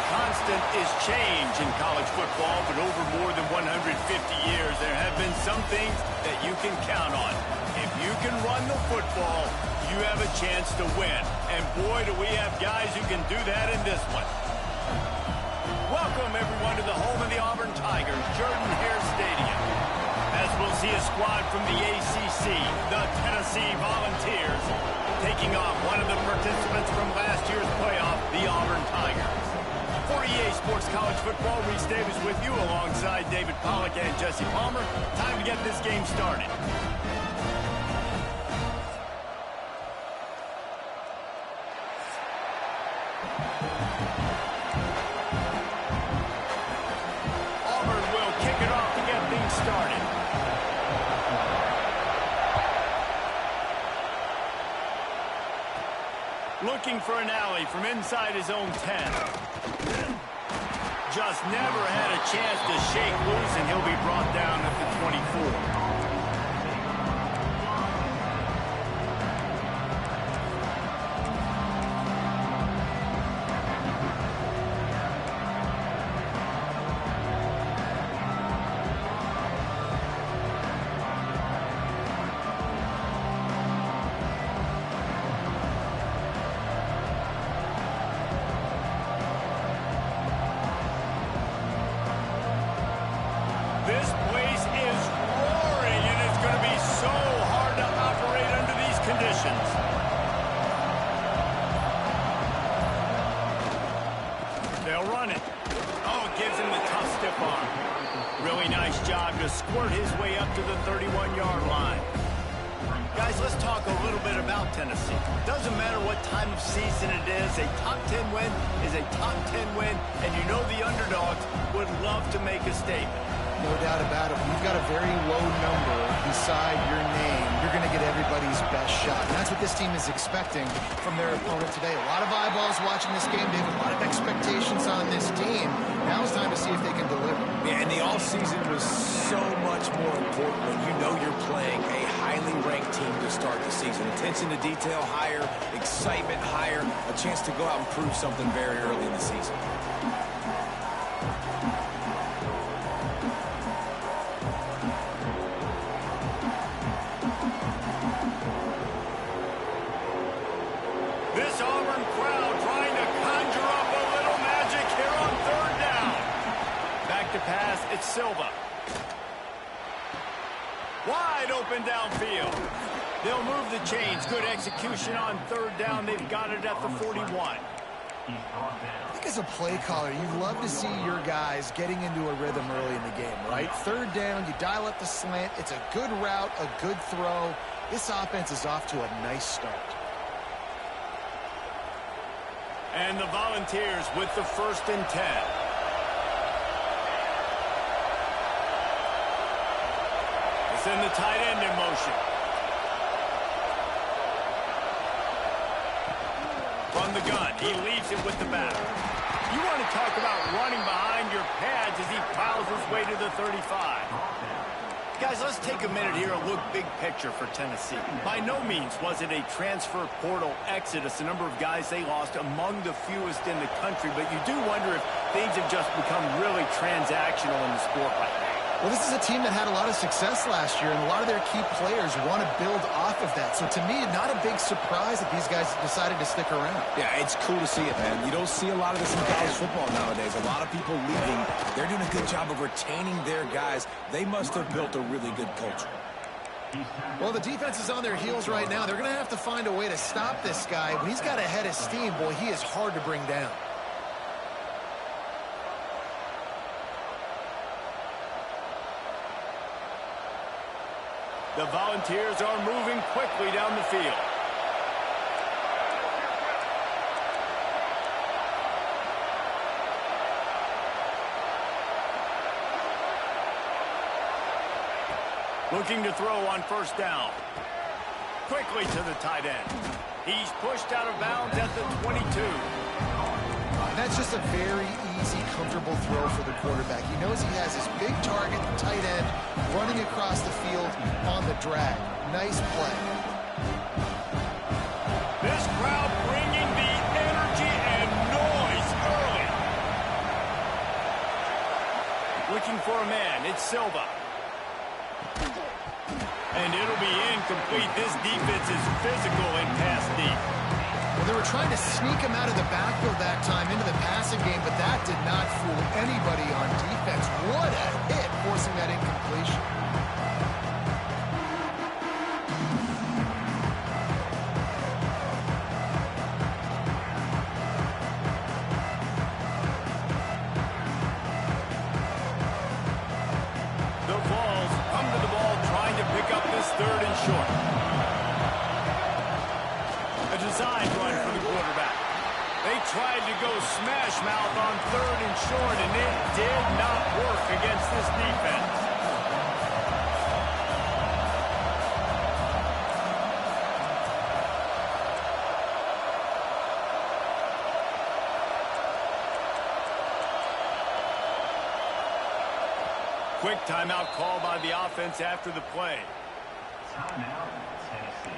constant is change in college football, but over more than 150 years, there have been some things that you can count on. If you can run the football, you have a chance to win. And boy, do we have guys who can do that in this one. Welcome, everyone, to the home of the Auburn Tigers, Jordan-Hare Stadium. As we'll see a squad from the ACC, the Tennessee Volunteers, taking on one of the participants from last year's playoff, the Auburn Tigers. For EA Sports College Football, Reese Davis with you alongside David Pollack and Jesse Palmer. Time to get this game started. Auburn will kick it off to get things started. Looking for an alley from inside his own 10. Just never had a chance to shake loose, and he'll be brought down at the 24. This place is roaring, and it's going to be so hard to operate under these conditions. They'll run it. Oh, it gives him the tough stiff arm. Really nice job to squirt his way up to the 31-yard line. Guys, let's talk a little bit about Tennessee. Doesn't matter what time of season it is, a top 10 win is a top 10 win, and you know the underdogs would love to make a statement. No doubt about it. When you've got a very low number beside your name, you're going to get everybody's best shot. And that's what this team is expecting from their opponent today. A lot of eyeballs watching this game, David. A lot of expectations on this team. Now it's time to see if they can deliver. Yeah, and the offseason was so much more important when you know you're playing a highly ranked team to start the season. Attention to detail higher, excitement higher, a chance to go out and prove something very early in the season. This Auburn crowd trying to conjure up a little magic here on third down. Back to pass, it's Silva. Wide open downfield. They'll move the chains. Good execution on third down. They've got it at the 41. I think as a play caller, you'd love to see your guys getting into a rhythm early in the game, right? Third down, you dial up the slant. It's a good route, a good throw. This offense is off to a nice start. And the Volunteers with the 1st and 10. They send the tight end in motion. From the gun, he leaves it with the back. You want to talk about running behind your pads as he plows his way to the 35. Guys, let's take a minute here and look big picture for Tennessee. By no means was it a transfer portal exodus, the number of guys they lost among the fewest in the country, but you do wonder if things have just become really transactional in the sport right now. Well, this is a team that had a lot of success last year, and a lot of their key players want to build off of that. So to me, not a big surprise that these guys decided to stick around. Yeah, it's cool to see it, man. You don't see a lot of this in college football nowadays. A lot of people leaving. They're doing a good job of retaining their guys. They must have built a really good culture. Well, the defense is on their heels right now. They're going to have to find a way to stop this guy. When he's got a head of steam, boy, he is hard to bring down. The Volunteers are moving quickly down the field. Looking to throw on 1st down. Quickly to the tight end. He's pushed out of bounds at the 22. That's just a very easy, comfortable throw for the quarterback. He knows he has his big target, the tight end, running across the field on the drag. Nice play. This crowd bringing the energy and noise early. looking for a man. It's Silva. And it'll be incomplete. This defense is physical and pass deep. Well, they were trying to sneak him out of the backfield that time into the passing game, but that did not fool anybody on defense. What a hit, forcing that incompletion. The Vols come to the ball trying to pick up this 3rd and short. A design run for the quarterback. They tried to go smash mouth on 3rd and short, and it did not work against this defense. Quick timeout called by the offense after the play. Timeout, Tennessee.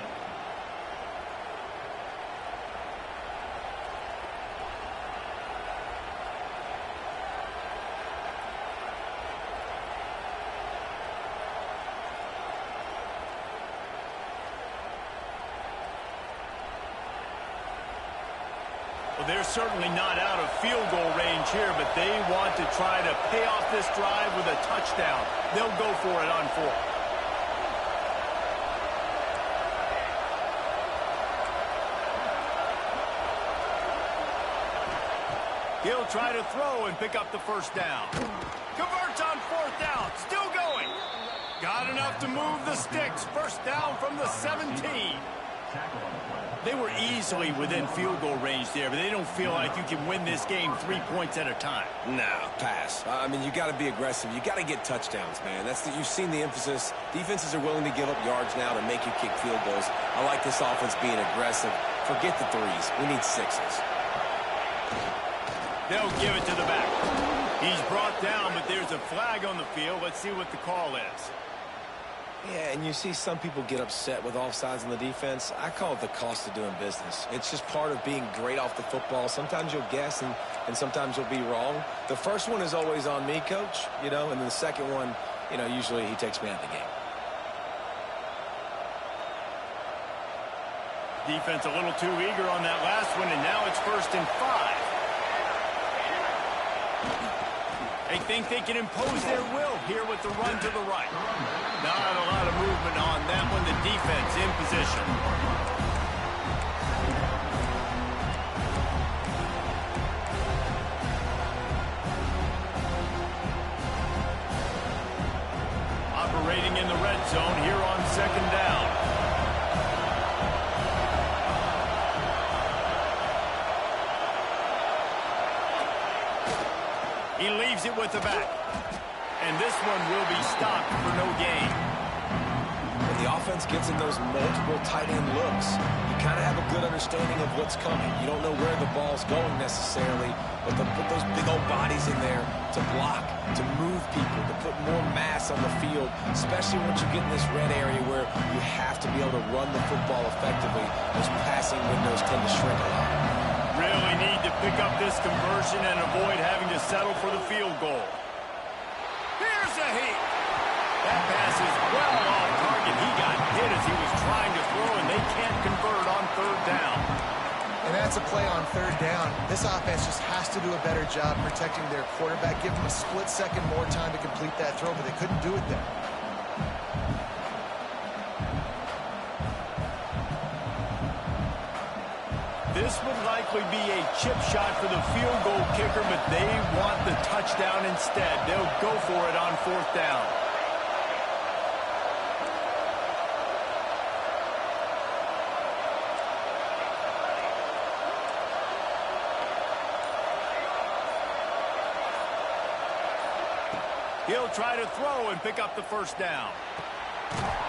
Well, they're certainly not out of field goal range here, but they want to try to pay off this drive with a touchdown. They'll go for it on 4th. He'll try to throw and pick up the 1st down. Converts on 4th down. Still going. Got enough to move the sticks. 1st down from the 17. They were easily within field goal range there, but they don't feel like you can win this game 3 points at a time. No, pass. I mean, you got to be aggressive. You got to get touchdowns, man. You've seen the emphasis. Defenses are willing to give up yards now to make you kick field goals. I like this offense being aggressive. Forget the 3s. We need 6s. They'll give it to the back. He's brought down, but there's a flag on the field. Let's see what the call is. Yeah, and you see some people get upset with offsides in the defense. I call it the cost of doing business. It's just part of being great off the football. Sometimes you'll guess, and sometimes you'll be wrong. The first one is always on me, Coach, and then the second one, usually he takes me out of the game. Defense a little too eager on that last one, and now it's 1st and 5. They think they can impose their will here with the run to the right. Not a lot of movement on that one. The defense in position. Operating in the red zone here on 2nd down. He leaves it with the back. And this one will be stopped for no gain. When the offense gets in those multiple tight end looks, you kind of have a good understanding of what's coming. You don't know where the ball's going necessarily, but they'll put those big old bodies in there to block, to move people, to put more mass on the field, especially once you get in this red area where you have to be able to run the football effectively. Those passing windows tend to shrink a lot. Really need to pick up this conversion and avoid having to settle for the field goal. Here's a heat. That pass is well off target. He got hit as he was trying to throw, and they can't convert on 3rd down. And that's a play on 3rd down. This offense just has to do a better job protecting their quarterback. Give them a split second more time to complete that throw, but they couldn't do it there. This would likely be a chip shot for the field goal kicker, but they want the touchdown instead. They'll go for it on 4th down. He'll try to throw and pick up the 1st down.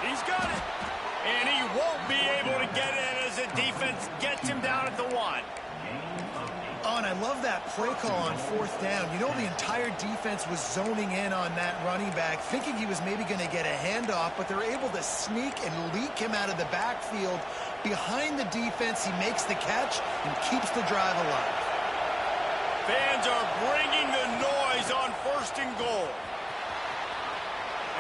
He's got it. And he won't be able to get in as the defense gets him down at the 1. Oh, and I love that play call on 4th down. The entire defense was zoning in on that running back, thinking he was maybe going to get a handoff, but they're able to sneak and leak him out of the backfield. Behind the defense, he makes the catch and keeps the drive alive. Fans are bringing the noise on 1st and goal.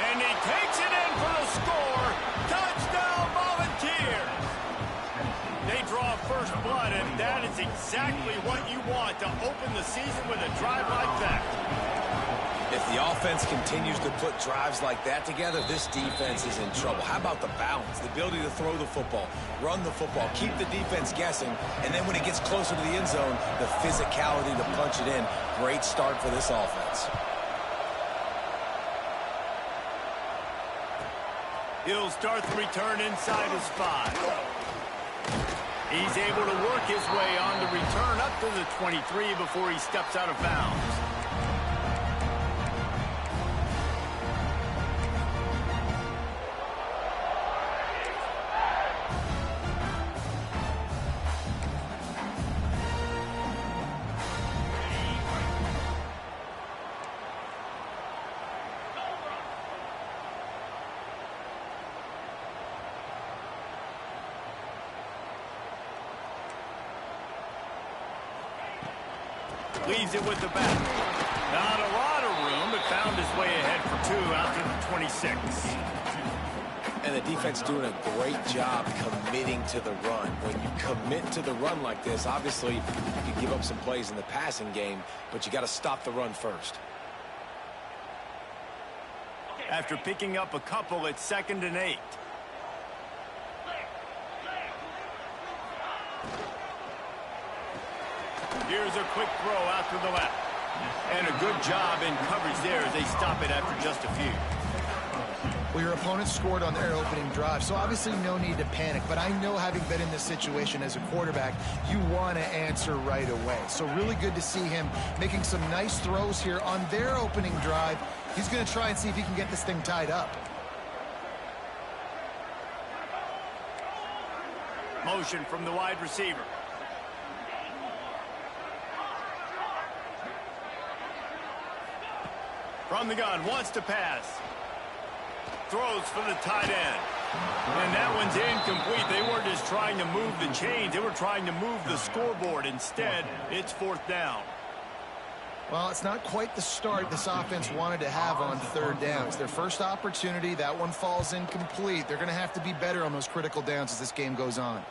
And he takes it in for the score. Touchdown, Volunteers. They draw first blood, and that is exactly what you want to open the season with a drive like that. If the offense continues to put drives like that together, this defense is in trouble. How about the balance, the ability to throw the football, run the football, keep the defense guessing, and then when it gets closer to the end zone, the physicality to punch it in. Great start for this offense. He'll start the return inside his 5. He's able to work his way on the return up to the 23 before he steps out of bounds. Leaves it with the back. Not a lot of room, but found his way ahead for 2 after the 26. And the defense doing a great job committing to the run. When you commit to the run like this, obviously you can give up some plays in the passing game, but you got to stop the run first. After picking up a couple, it's 2nd and 8. Here's a quick throw out to the left. And a good job in coverage there as they stop it after just a few. Well, your opponent scored on their opening drive, so obviously no need to panic. But I know, having been in this situation as a quarterback, you want to answer right away. So really good to see him making some nice throws here on their opening drive. He's going to try and see if he can get this thing tied up. Motion from the wide receiver. From the gun, wants to pass. Throws for the tight end. And that one's incomplete. They weren't just trying to move the chains. They were trying to move the scoreboard. Instead, it's 4th down. Well, it's not quite the start this offense wanted to have on 3rd down. It's their first opportunity. That one falls incomplete. They're going to have to be better on those critical downs as this game goes on.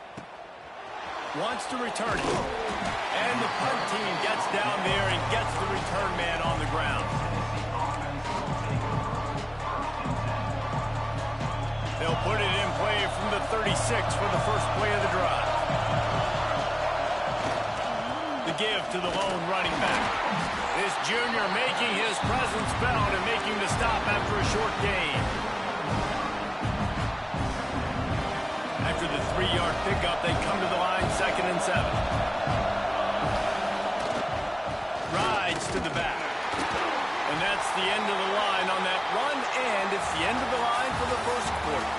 Wants to return it. And the punt team gets down there and gets the return man on the ground. They'll put it in play from the 36 for the first play of the drive. The give to the lone running back. This junior making his presence felt and making the stop after a short gain. After the 3-yard pickup, they come to the line 2nd and 7. Rides to the back. And that's the end of the line on that run, and it's the end of the line for the first quarter.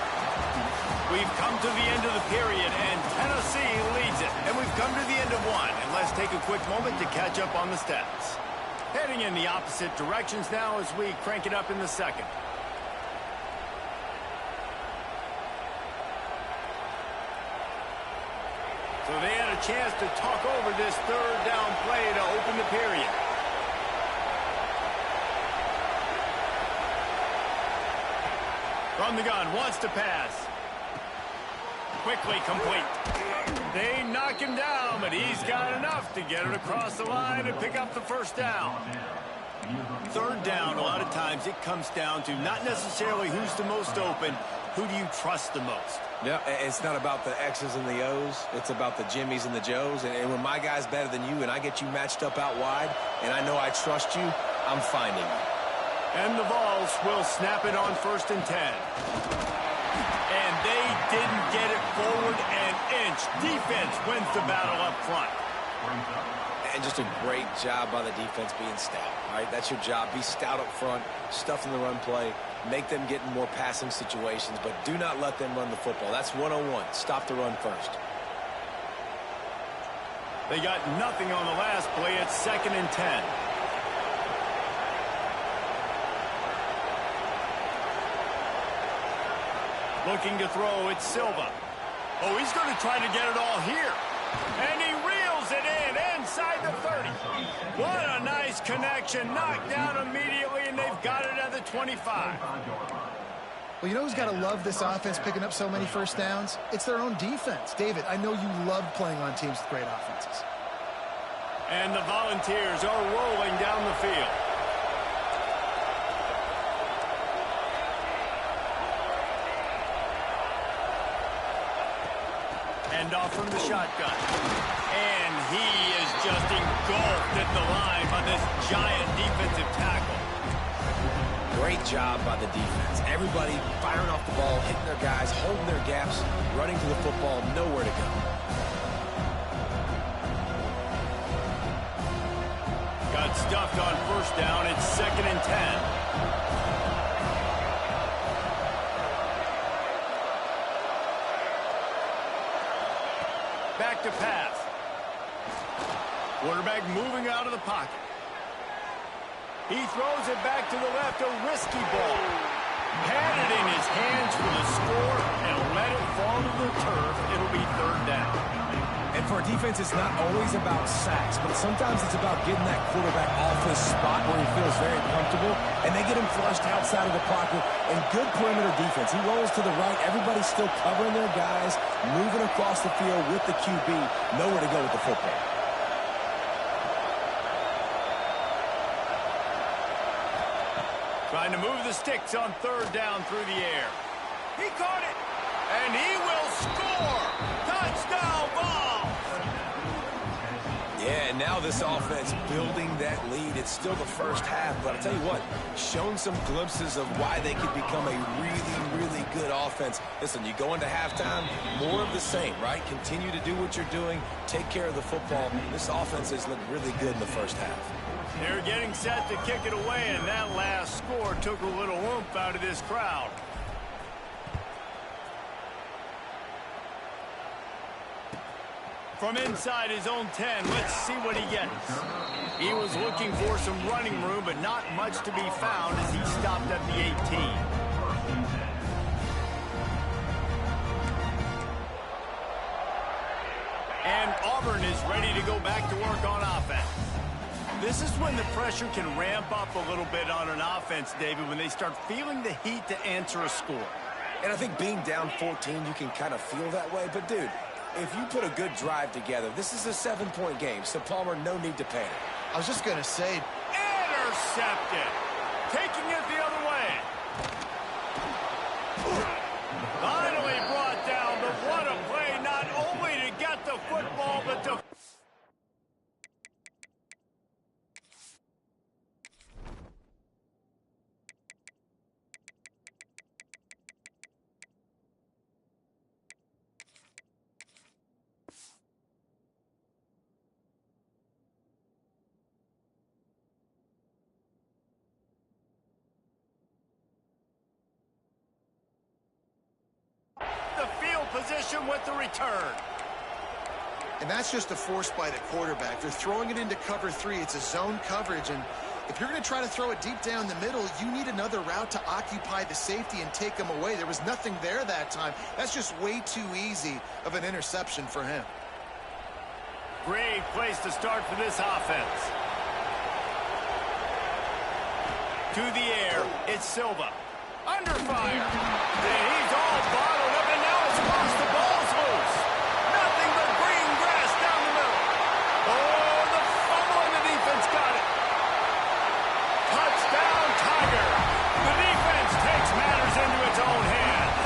We've come to the end of the period, and Tennessee leads it. And we've come to the end of one. And let's take a quick moment to catch up on the stats. Heading in the opposite directions now as we crank it up in the second. So they had a chance to talk over this 3rd down play to open the period. From the gun, wants to pass. Quickly complete. They knock him down, but he's got enough to get it across the line and pick up the 1st down. 3rd down, a lot of times it comes down to not necessarily who's the most open, who do you trust the most? Yeah, it's not about the X's and the O's. It's about the Jimmys and the Joes. And when my guy's better than you and I get you matched up out wide and I know I trust you, I'm finding you. And the Vols will snap it on 1st and 10. And they didn't get it forward an inch. Defense wins the battle up front. And just a great job by the defense being stout. All right, that's your job. Be stout up front, stuff in the run play, make them get in more passing situations, but do not let them run the football. That's 101. Stop the run first. They got nothing on the last play. It's 2nd and 10. Looking to throw, it's Silva. Oh, he's going to try to get it all here. And he reels it in inside the 30. What a nice Nice connection. Knocked down immediately, and they've got it at the 25. Well, you know who's got to love this offense picking up so many first downs? It's their own defense. David, I know you love playing on teams with great offenses. And the Volunteers are rolling down the field. Hand off from the shotgun. And he is just engulfed at the line by this giant defensive tackle. Great job by the defense. Everybody firing off the ball, hitting their guys, holding their gaps, running to the football, nowhere to go. Got stuffed on first down. It's 2nd and 10. Back to pass. Quarterback moving out of the pocket. He throws it back to the left, a risky ball. Had it in his hands for the score and let it fall to the turf. It'll be 3rd down. And for a defense, it's not always about sacks, but sometimes it's about getting that quarterback off his spot where he feels very comfortable, and they get him flushed outside of the pocket, and good perimeter defense. He rolls to the right. Everybody's still covering their guys, moving across the field with the QB. Nowhere to go with the football. Trying to move the sticks on 3rd down through the air. He caught it, and he will score. Touchdown, Vols! Yeah, and now this offense building that lead. It's still the first half, but I'll tell you what, shown some glimpses of why they could become a really, really good offense. Listen, you go into halftime, more of the same, right? Continue to do what you're doing, take care of the football. This offense has looked really good in the first half. They're getting set to kick it away, and that last score took a little oomph out of this crowd. From inside his own 10, let's see what he gets. He was looking for some running room, but not much to be found as he stopped at the 18. And Auburn is ready to go back to work on offense. This is when the pressure can ramp up a little bit on an offense, David, when they start feeling the heat to answer a score. And I think being down 14, you can kind of feel that way. But, dude, if you put a good drive together, this is a 7-point game, so Palmer, no need to panic. I was just going to say, Intercepted. Taking it the other way. Finally brought down, but what a play, not only to get the football, but to... position with the return. and that's just a force by the quarterback. They're throwing it into cover 3. It's a zone coverage, and if you're going to try to throw it deep down the middle, you need another route to occupy the safety and take him away. There was nothing there that time. That's just way too easy of an interception for him. Great place to start for this offense. To the air, it's Silva. Under fire. And he's all bottled up, and now it's lost. The ball's loose. Nothing but green grass down the middle. Oh, the fumble, and the defense got it. Touchdown, Tiger. The defense takes matters into its own hands.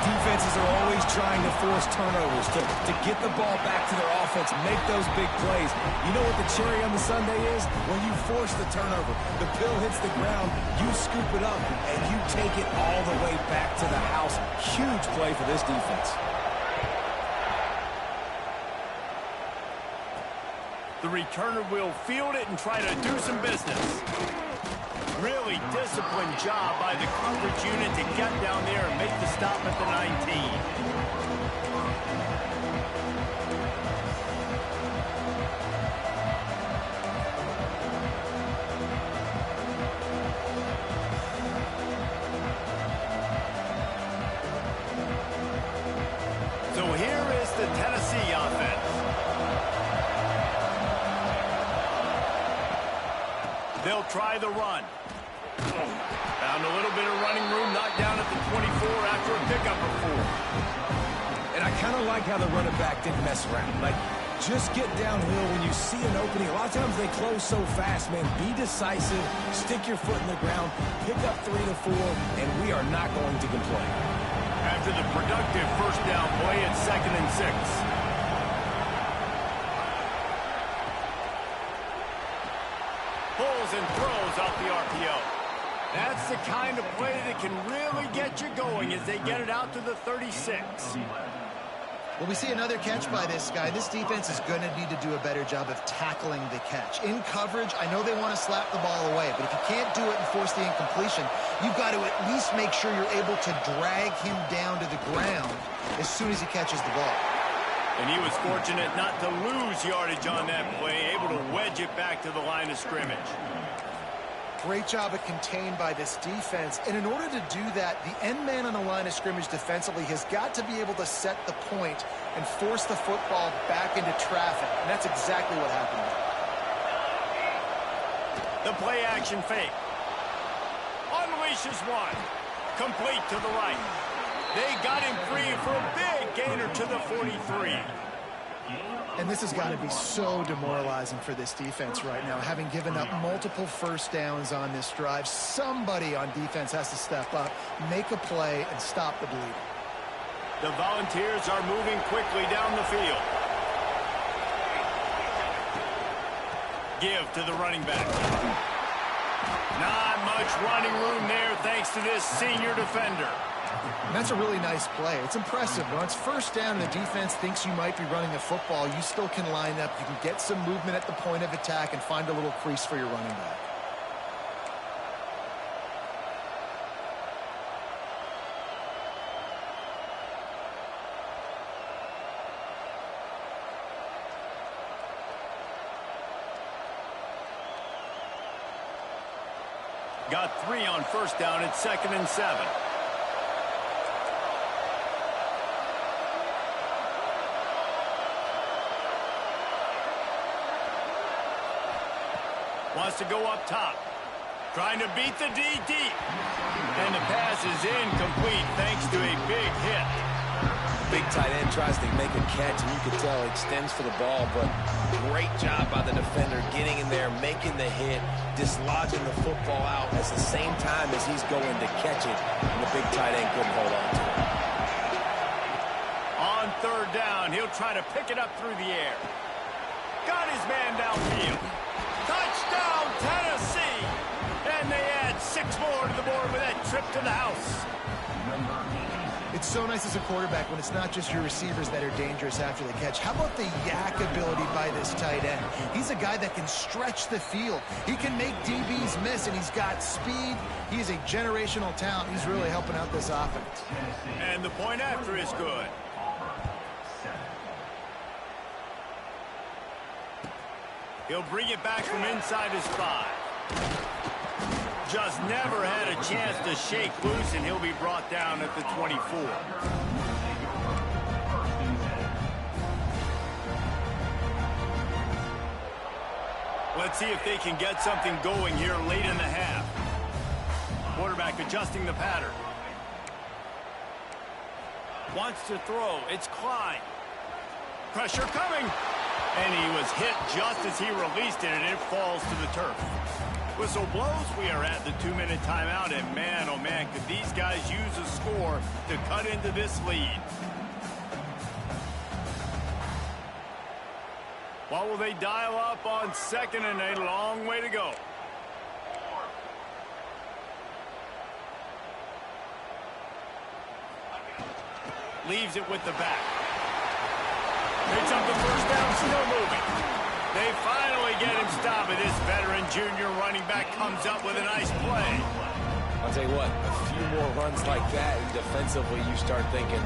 Defenses are always trying to force turnovers to get the ball back to their offense, make those big plays. You know what the cherry on the sundae is? When you force the turnover, the pill hits the ground, you scoop it up, and you take it all the way back to the house. Huge play for this defense. The returner will field it and try to do some business. Really disciplined job by the coverage unit to get down there and make the stop at the 19. So here is the Tennessee offense. They'll try the run. Found a little bit of running room, knocked down at the 24 after a pickup of 4. And I kind of like how the running back didn't mess around. Like, just get downhill when you see an opening. A lot of times they close so fast, man. Be decisive, stick your foot in the ground, pick up 3 to 4, and we are not going to complain. After the productive first down play, it's 2nd and 6. Pulls and throws off the RPO. That's the kind of play that can really get you going as they get it out to the 36. Well, we see another catch by this guy. This defense is going to need to do a better job of tackling the catch. In coverage, I know they want to slap the ball away, but if you can't do it and force the incompletion, you've got to at least make sure you're able to drag him down to the ground as soon as he catches the ball. And he was fortunate not to lose yardage on that play, able to wedge it back to the line of scrimmage. Great job of contained by this defense. And in order to do that, the end man on the line of scrimmage defensively has got to be able to set the point and force the football back into traffic. And that's exactly what happened. The play action fake. Unleashes one. Complete to the right. They got him free for a big gainer to the 43. And this has got to be so demoralizing for this defense right now, having given up multiple first downs on this drive. Somebody on defense has to step up, make a play, and stop the bleeding. The Volunteers are moving quickly down the field. Give to the running back. Not much running room there thanks to this senior defender. And that's a really nice play. It's impressive. When it's first down and the defense thinks you might be running the football, you still can line up. You can get some movement at the point of attack and find a little crease for your running back. Got 3 on first down. It's 2nd and 7. Wants to go up top. Trying to beat the D deep. And the pass is incomplete thanks to a big hit. Big tight end tries to make a catch, and you can tell he extends for the ball, but great job by the defender getting in there, making the hit, dislodging the football out at the same time as he's going to catch it, and the big tight end couldn't hold on to it. On 3rd down, he'll try to pick it up through the air. Got his man downfield. Touchdown, Tennessee! And they add 6 more to the board with that trip to the house. It's so nice as a quarterback when it's not just your receivers that are dangerous after the catch. How about the yak ability by this tight end? He's a guy that can stretch the field. He can make DBs miss, and he's got speed. He's a generational talent. He's really helping out this offense. And the point after is good. He'll bring it back from inside his 5. Just never had a chance to shake loose, and he'll be brought down at the 24. Let's see if they can get something going here late in the half. Quarterback adjusting the pattern. Wants to throw. It's Klein. Pressure coming. And he was hit just as he released it, and it falls to the turf. Whistle blows. We are at the 2-minute timeout, and man, oh man, could these guys use a score to cut into this lead. What will they dial up on 2nd and a long way to go? Leaves it with the back. Picks up the first down, still moving. They finally get him stopped, and this veteran junior running back comes up with a nice play. I'll tell you what, a few more runs like that, and defensively you start thinking,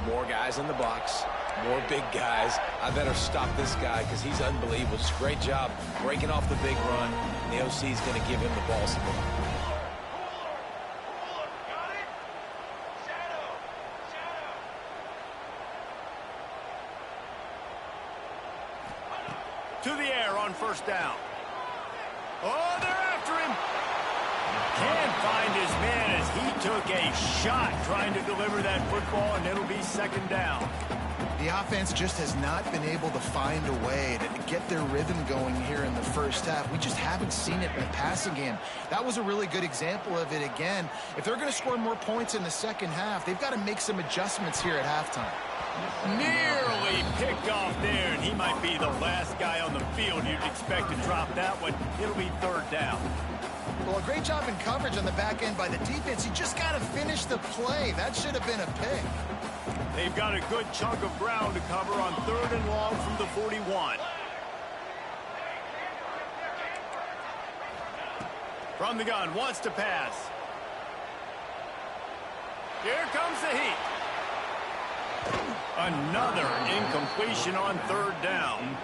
more guys in the box, more big guys. I better stop this guy because he's unbelievable. Just great job breaking off the big run. The OC is going to give him the ball some more. To the air on first down. Oh, they're after him. Can't find his man as he took a shot trying to deliver that football, and it'll be second down. The offense just has not been able to find a way to get their rhythm going here in the first half. We just haven't seen it in the passing game. That was a really good example of it again. If they're going to score more points in the second half, they've got to make some adjustments here at halftime. Nearly picked off there, and he might be the last guy on the field you'd expect to drop that one. It'll be third down. Well, a great job in coverage on the back end by the defense. You just got to finish the play. That should have been a pick. They've got a good chunk of ground to cover on third and long from the 41. From the gun, wants to pass. Here comes the heat. Another incompletion on third down.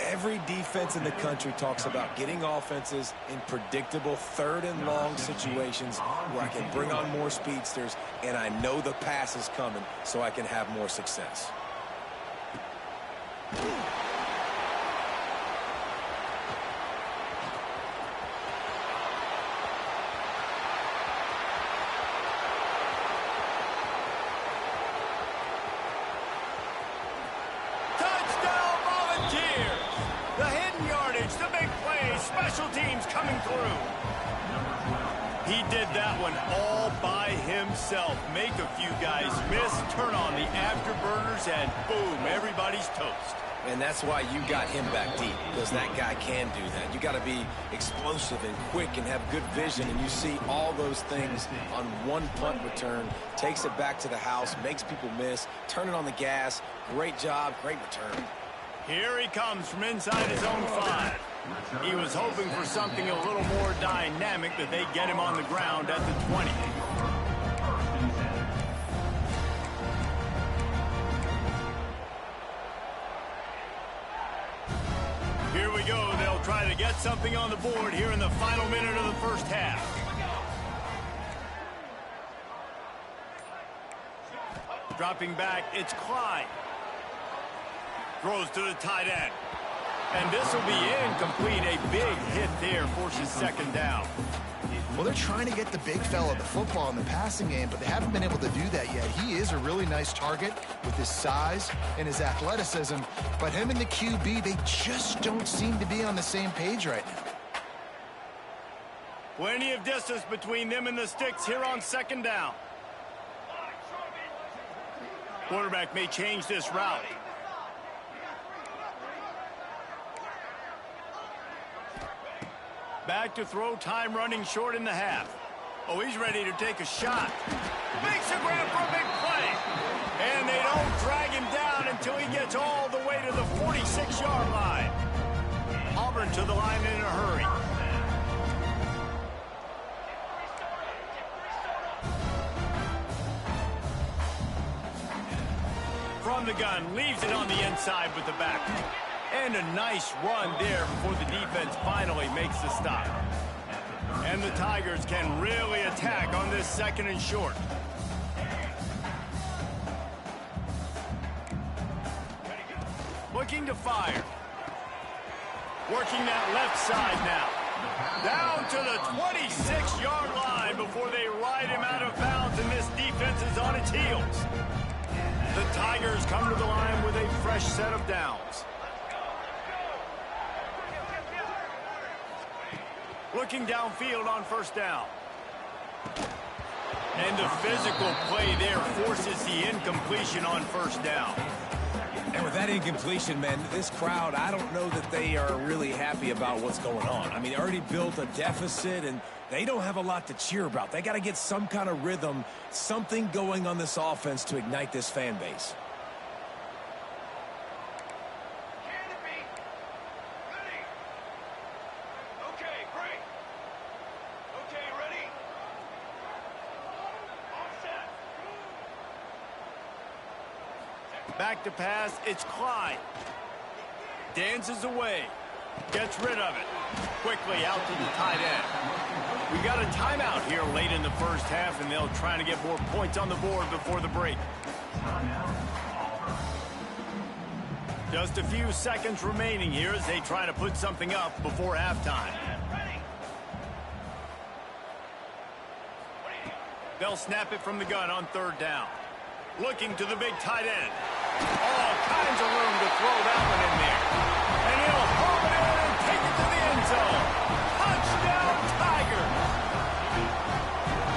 Every defense in the country talks about getting offenses in predictable third and long situations where I can bring on more speedsters and I know the pass is coming so I can have more success. Special teams coming through. He did that one all by himself. Make a few guys miss, turn on the afterburners, and boom, everybody's toast. And that's why you got him back deep, because that guy can do that. You got to be explosive and quick and have good vision, and you see all those things on one punt return. Takes it back to the house, makes people miss, turning on the gas. Great job, great return. Here he comes from inside his own 5. He was hoping for something a little more dynamic, that they get him on the ground at the 20. Here we go. They'll try to get something on the board here in the final minute of the first half. Dropping back, it's Clyde. Throws to the tight end. And this will be incomplete. A big hit there forces second down. Well, they're trying to get the big fella the football in the passing game, but they haven't been able to do that yet. He is a really nice target with his size and his athleticism, but him and the QB, they just don't seem to be on the same page right now. Plenty of distance between them and the sticks here on second down. Quarterback may change this route. Back to throw, time running short in the half. Oh, he's ready to take a shot. Makes a grab for a big play. And they don't drag him down until he gets all the way to the 46-yard line. Auburn to the line in a hurry. From the gun, leaves it on the inside with the back. And a nice run there before the defense finally makes the stop. And the Tigers can really attack on this second and short. Looking to fire. Working that left side now. Down to the 26-yard line before they ride him out of bounds, and this defense is on its heels. The Tigers come to the line with a fresh set of downs. Looking downfield on first down. And the physical play there forces the incompletion on first down. And with that incompletion, man, this crowd, I don't know that they are really happy about what's going on. I mean, they already built a deficit, and they don't have a lot to cheer about. They got to get some kind of rhythm, something going on this offense to ignite this fan base. Back to pass, it's Clyde. Dances away. Gets rid of it. Quickly out to the tight end. We got a timeout here late in the first half, and they'll try to get more points on the board before the break. Just a few seconds remaining here as they try to put something up before halftime. They'll snap it from the gun on 3rd down. Looking to the big tight end. All kinds of room to throw that one in there. And he'll hold it in and take it to the end zone. Touchdown, Tigers!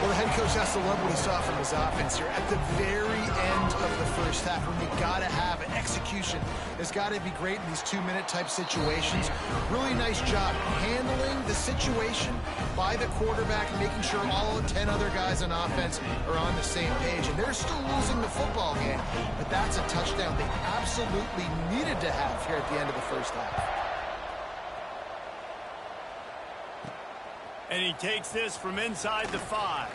Well, the head coach has to love what he saw from his offense here. At the very end of the first half, when you got to have an execution, has got to be great in these 2-minute type situations. Really nice job handling the situation by the quarterback, making sure all 10 other guys on offense are on the same page. And they're still losing the football game, but that's a touchdown they absolutely needed to have here at the end of the first half. And he takes this from inside the 5.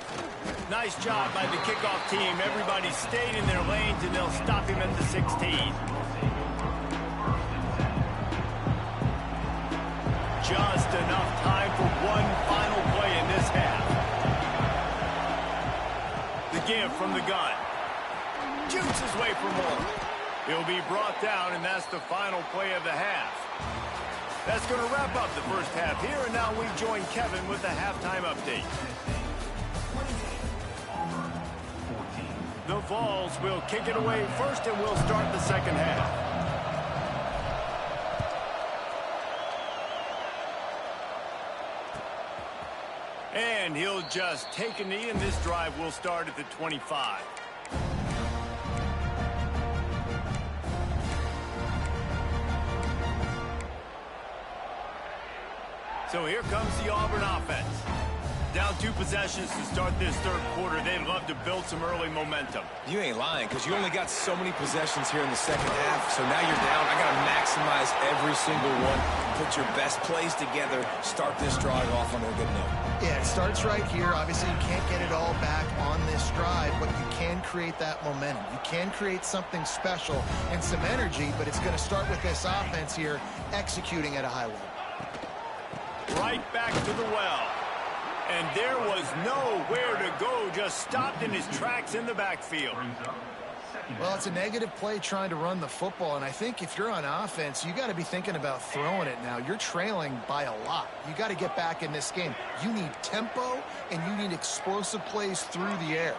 Nice job by the kickoff team. Everybody stayed in their lanes, and they'll stop him at the 16. Just enough time for one final play in this half. The give from the gun. Shoots his way for more. He'll be brought down, and that's the final play of the half. That's going to wrap up the first half here, and now we join Kevin with the halftime update. The Vols will kick it away first, and we'll start the second half. And he'll just take a knee, and this drive will start at the 25. So here comes the Auburn offense. Down 2 possessions to start this 3rd quarter. They'd love to build some early momentum. You ain't lying, because you only got so many possessions here in the second half. So now you're down. I got to maximize every single one. Put your best plays together. Start this drive off on a good note. Yeah, it starts right here. Obviously, you can't get it all back on this drive, but you can create that momentum. You can create something special and some energy, but it's going to start with this offense here executing at a high level. Right back to the well. And there was nowhere to go, just stopped in his tracks in the backfield. Well, it's a negative play trying to run the football, and I think if you're on offense, you got to be thinking about throwing it now. You're trailing by a lot. You got to get back in this game. You need tempo, and you need explosive plays through the air.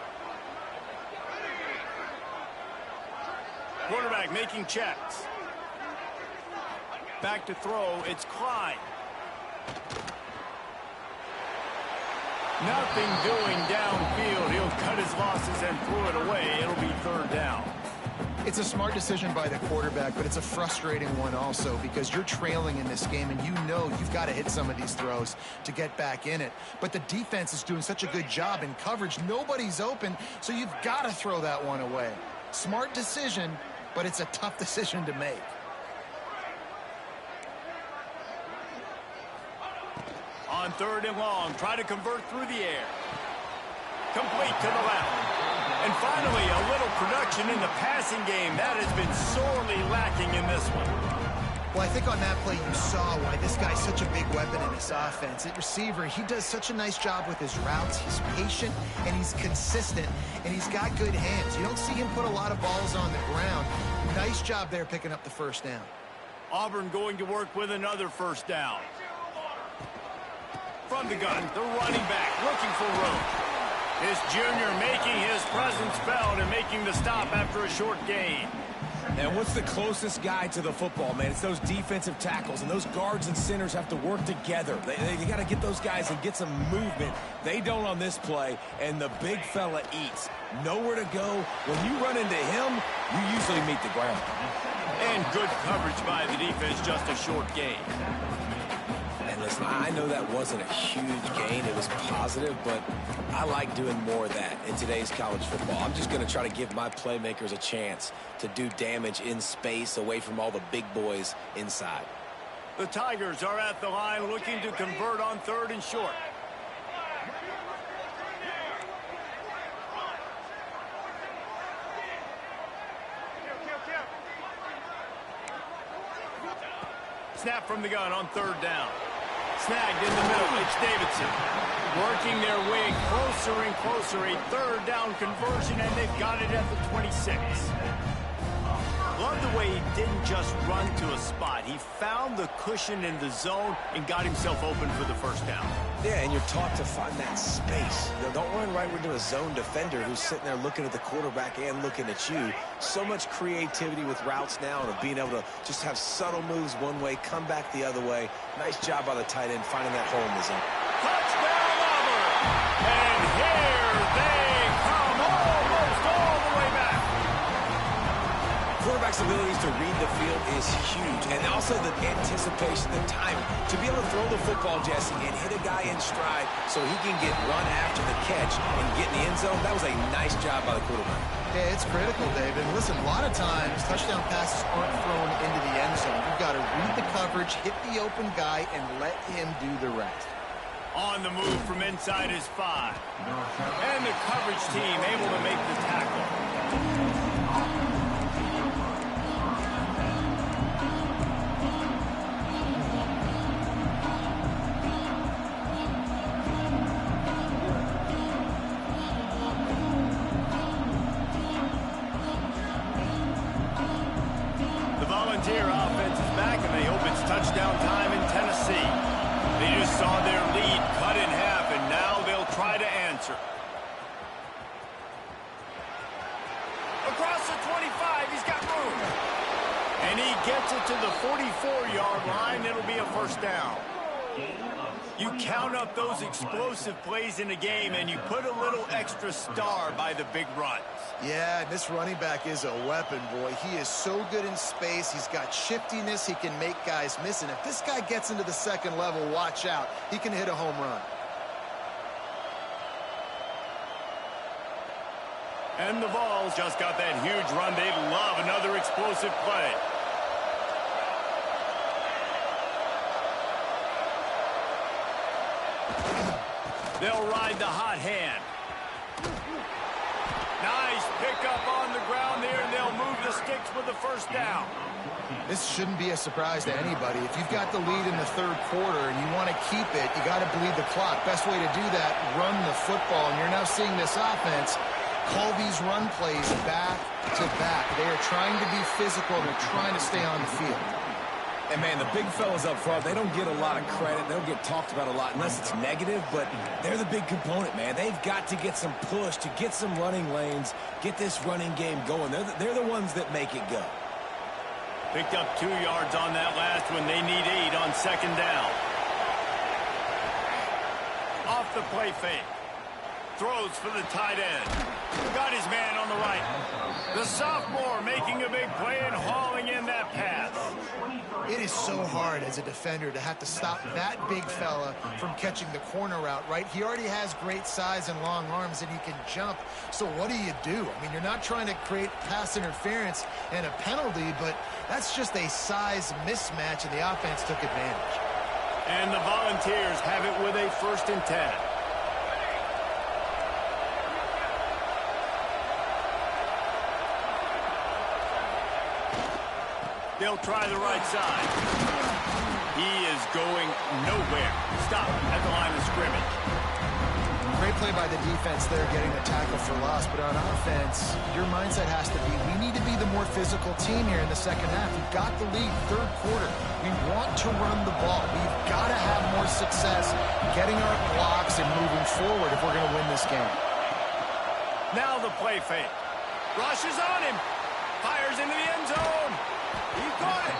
Quarterback making checks. Back to throw, it's Klein. Nothing doing downfield. He'll cut his losses and throw it away. It'll be 3rd down. It's a smart decision by the quarterback, but it's a frustrating one also because you're trailing in this game, and you know you've got to hit some of these throws to get back in it. But the defense is doing such a good job in coverage. Nobody's open, so you've got to throw that one away. Smart decision, but it's a tough decision to make. On 3rd and long, try to convert through the air. Complete to the left. And finally, a little production in the passing game. That has been sorely lacking in this one. Well, I think on that play you saw why this guy's such a big weapon in this offense. At receiver, he does such a nice job with his routes. He's patient, and he's consistent, and he's got good hands. You don't see him put a lot of balls on the ground. Nice job there picking up the 1st down. Auburn going to work with another 1st down. From the gun, the running back looking for room. This junior making his presence felt and making the stop after a short gain. And what's the closest guy to the football, man? It's those defensive tackles, and those guards and centers have to work together. They got to get those guys and get some movement. They don't on this play, and the big fella eats. Nowhere to go. When you run into him, you usually meet the ground. And good coverage by the defense, just a short gain. And listen, I know that wasn't a huge gain. It was positive, but I like doing more of that in today's college football. I'm just going to try to give my playmakers a chance to do damage in space away from all the big boys inside. The Tigers are at the line looking to convert on 3rd and short. Snap from the gun on 3rd down. Snagged in the middle. It's Davidson. Working their way closer and closer. A 3rd down conversion, and they've got it at the 26. Love the way he didn't didn't just run to a spot. He found the cushion in the zone and got himself open for the first down. Yeah, and you're taught to find that space. You know, don't run right into a zone defender who's sitting there looking at the quarterback and looking at you. So much creativity with routes now and of being able to just have subtle moves one way, come back the other way. Nice job by the tight end finding that hole in the zone. Touchdown, Auburn! And here they come, almost all the way back. Quarterback's abilities to read the field is huge, and also the anticipation, the timing. To be able to throw the football, Jesse, and hit a guy in stride so he can get run after the catch and get in the end zone, that was a nice job by the quarterback. Yeah, it's critical, David. Listen, a lot of times, touchdown passes aren't thrown into the end zone. You've got to read the coverage, hit the open guy, and let him do the rest. On the move from inside his 5. And the coverage team able to make the tackle. The Volunteer offense is back, and they hope it's touchdown time in Tennessee. They just saw their lead cut in half, and now they'll try to answer. Across the 25, he's got room. And he gets it to the 44-yard line. It'll be a first down. You count up those explosive plays in the game, and you put a little extra star by the big runs. Yeah, this running back is a weapon, boy. He is so good in space. He's got shiftiness. He can make guys miss. And if this guy gets into the second level, watch out. He can hit a home run. And the Vols just got that huge run. They love another explosive play. They'll ride the hot hand. Nice pickup on the ground there, and they'll move the sticks with the first down. This shouldn't be a surprise to anybody. If you've got the lead in the third quarter and you want to keep it, you got to bleed the clock. Best way to do that, run the football. And you're now seeing this offense call these run plays back to back. They are trying to be physical. They're trying to stay on the field. And, man, the big fellas up front, they don't get a lot of credit. They don't get talked about a lot unless it's negative, but they're the big component, man. They've got to get some push, to get some running lanes, get this running game going. They're the ones that make it go. Picked up 2 yards on that last one. They need 8 on second down. Off the play fake. Throws for the tight end. Got his man on the right. The sophomore making a big play and hauling in that pass. It is so hard as a defender to have to stop that big fella from catching the corner route, right? He already has great size and long arms, and he can jump. So what do? I mean, you're not trying to create pass interference and a penalty, but that's just a size mismatch, and the offense took advantage. And the Volunteers have it with a 1st and 10. They'll try the right side. He is going nowhere. Stop at the line of scrimmage. Great play by the defense there, getting the tackle for loss. But on offense, your mindset has to be, we need to be the more physical team here in the second half. We've got the lead, third quarter. We want to run the ball. We've got to have more success getting our blocks and moving forward if we're going to win this game. Now the play fake. Rushes on him. Fires into the end zone. He caught it.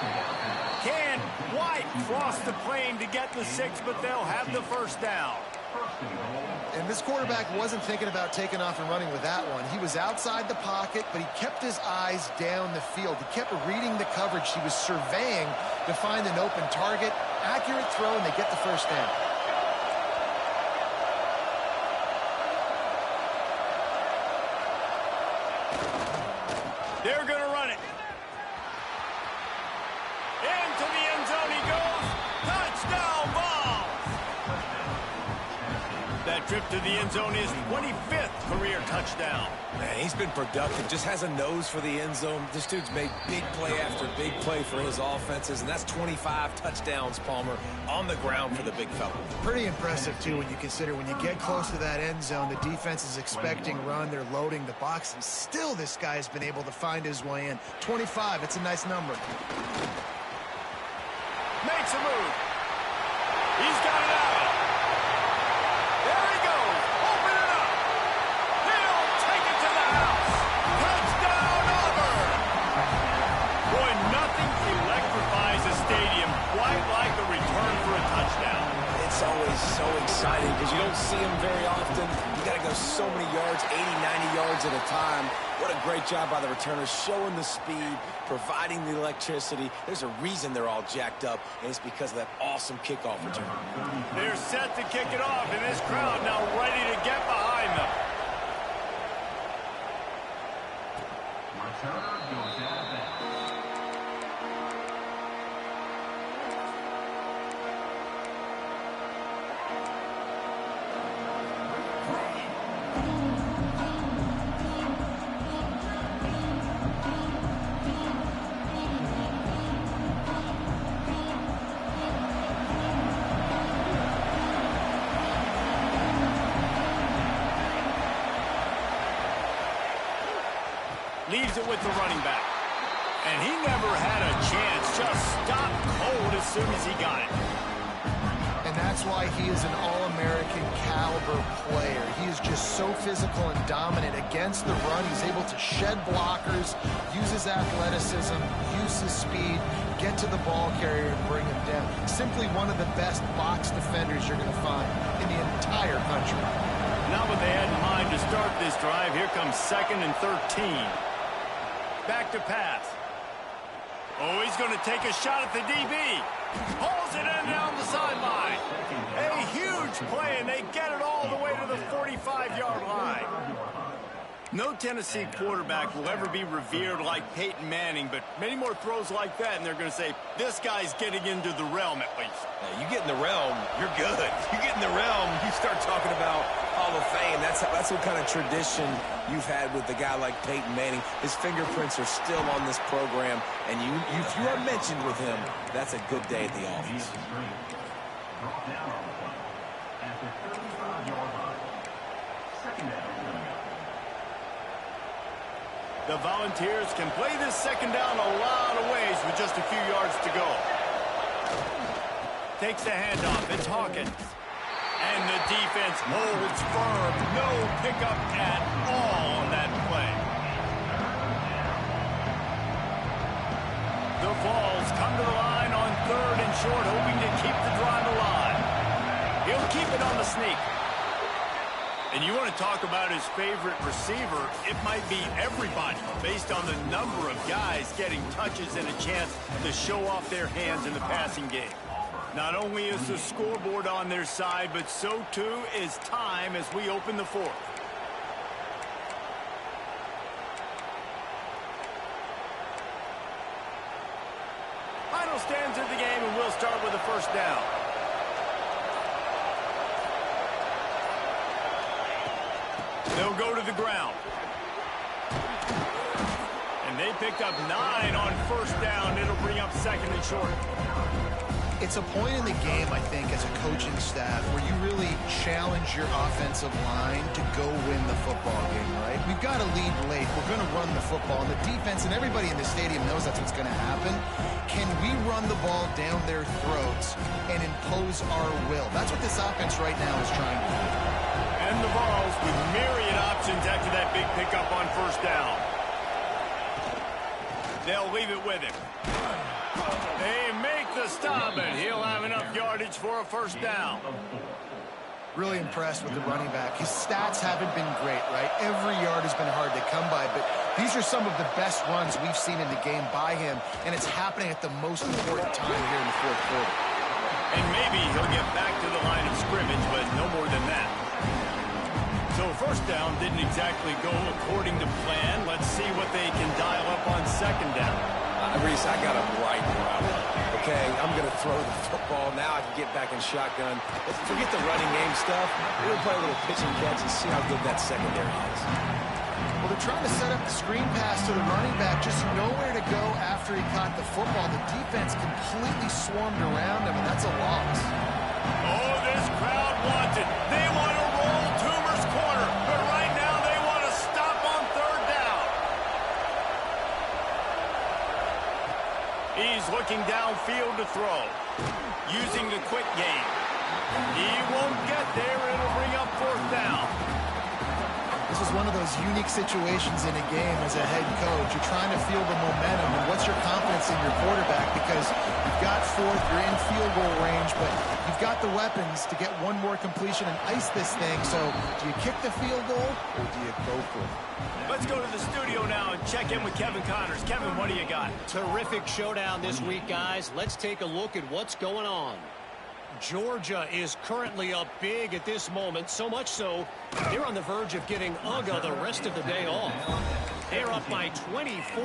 Can White cross the plane to get the 6, but they'll have the first down. And this quarterback wasn't thinking about taking off and running with that one. He was outside the pocket, but he kept his eyes down the field. He kept reading the coverage. He was surveying to find an open target. Accurate throw, and they get the first down. They're going to run it. Into the end zone he goes. Touchdown, Vols. That trip to the end zone, his 25th career touchdown. Man, he's been productive, just has a nose for the end zone. This dude's made big play after big play for his offenses, and that's 25 touchdowns, Palmer, on the ground for the big fella. Pretty impressive, too, when you consider when you get close to that end zone, the defense is expecting run, they're loading the box, and still this guy has been able to find his way in. 25, it's a nice number. Makes a move. He's got it out. There he goes. Open it up. He'll take it to the house. Touchdown, Auburn. Boy, nothing electrifies a stadium quite like the return for a touchdown. It's always so exciting because you don't see them very often. You got to go so many yards, 80, 90 yards at a time. What a great job by the returners, showing the speed, providing the electricity. There's a reason they're all jacked up, and it's because of that awesome kickoff return. They're set to kick it off, and this crowd now ready to get behind them. Returner goes out of bounds. Leaves it with the running back. And he never had a chance. Just stopped cold as soon as he got it. And that's why he is an All-American caliber player. He is just so physical and dominant against the run. He's able to shed blockers, use his athleticism, use his speed, get to the ball carrier and bring him down. Simply one of the best box defenders you're going to find in the entire country. Not what they had in mind to start this drive. Here comes 2nd and 13. Back to pass. Oh, he's going to take a shot at the DB. Pulls it in down the sideline. A huge play, and they get it all the way to the 45-yard line. No Tennessee quarterback will ever be revered like Peyton Manning, but many more throws like that, and they're going to say, this guy's getting into the realm at least. Now, you get in the realm, you're good. You get in the realm, you start talking about Hall of Fame. That's what kind of tradition you've had with a guy like Peyton Manning. His fingerprints are still on this program, and if you are mentioned with him, that's a good day at the office. Brought down on the play. At the 35-yard line. Second down. The Volunteers can play this second down a lot of ways with just a few yards to go. Takes the handoff. It's Hawkins. And the defense holds firm. No pickup at all on that play. The Vols come to the line on 3rd and short, hoping to keep the drive alive. He'll keep it on the sneak. And you want to talk about his favorite receiver, it might be everybody based on the number of guys getting touches and a chance to show off their hands in the passing game. Not only is the scoreboard on their side, but so too is time as we open the 4th. Final stands of the game, and we'll start with a first down. They'll go to the ground. And they picked up 9 on first down. It'll bring up 2nd and short. It's a point in the game, I think, as a coaching staff where you really challenge your offensive line to go win the football game, right? We've got to lead late. We're going to run the football. And the defense and everybody in the stadium knows that's what's going to happen. Can we run the ball down their throats and impose our will? That's what this offense right now is trying to do. And the Vols with myriad options after that big pickup on first down. They'll leave it with him. They make the stop, and he'll have enough yardage for a first down. Really impressed with the running back. His stats haven't been great, right? Every yard has been hard to come by, but these are some of the best runs we've seen in the game by him, and it's happening at the most important time here in the 4th quarter. And maybe he'll get back to the line of scrimmage, but no more than that. So first down didn't exactly go according to plan. Let's see what they can dial up on second down. Reese, I got him right where I want. Okay, I'm going to throw the football. Now I can get back in shotgun. Forget the running game stuff. We're going to play a little pitch and catch and see how good that secondary is. Well, they're trying to set up the screen pass to the running back, just nowhere to go after he caught the football. The defense completely swarmed around him, and that's a loss. Oh, this crowd wants it. They want to roll Toomer's corner, but right now they want to stop on third down. He's looking downfield to throw, using the quick game. He won't get there. It'll bring up fourth down. This is one of those unique situations in a game as a head coach. You're trying to feel the momentum, and what's your confidence in your quarterback? Because you've got fourth, you're in field goal range, but you've got the weapons to get one more completion and ice this thing. So do you kick the field goal, or do you go for it? Let's go to the studio now and check in with Kevin Connors. Kevin, what do you got? Terrific showdown this week, guys. Let's take a look at what's going on. Georgia is currently up big at this moment, so much so they're on the verge of getting UGA the rest of the day off. They're up by 24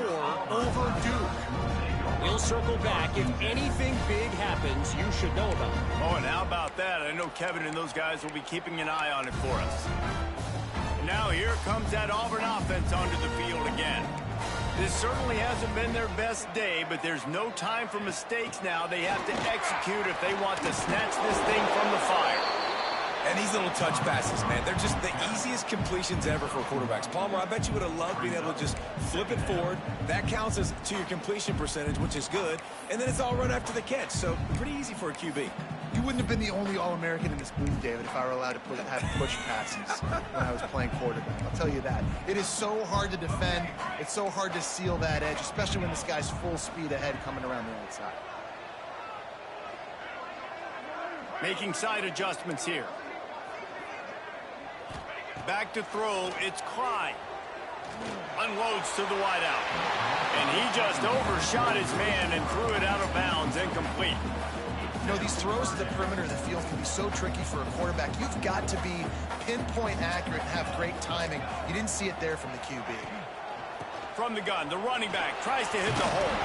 over Duke. We'll circle back. If anything big happens, you should know about it. Oh, and how about that? I know Kevin and those guys will be keeping an eye on it for us. Now here comes that Auburn offense onto the field again. This certainly hasn't been their best day, but there's no time for mistakes now. They have to execute if they want to snatch this thing from the fire. And these little touch passes, man, they're just the easiest completions ever for quarterbacks. Palmer, I bet you would have loved being able to just flip it forward. That counts as to your completion percentage, which is good. And then it's all run after the catch, so pretty easy for a QB. You wouldn't have been the only All-American in this booth, David, if I were allowed to have push passes when I was playing quarterback. I'll tell you that. It is so hard to defend. It's so hard to seal that edge, especially when this guy's full speed ahead coming around the outside. Making side adjustments here. Back to throw, it's Klein. Unloads to the wideout. And he just overshot his man and threw it out of bounds, incomplete. You know, these throws to the perimeter of the field can be so tricky for a quarterback. You've got to be pinpoint accurate and have great timing. You didn't see it there from the QB. From the gun, the running back tries to hit the hole.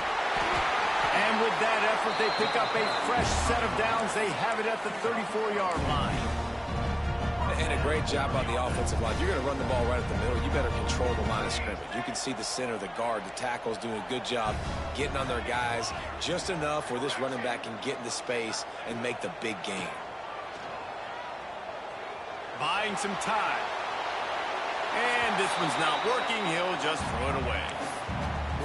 And with that effort, they pick up a fresh set of downs. They have it at the 34-yard line. And a great job on the offensive line. You're going to run the ball right at the middle. You better control the line of scrimmage. You can see the center, the guard, the tackles doing a good job getting on their guys just enough where this running back can get into space and make the big game. Buying some time. And this one's not working. He'll just throw it away.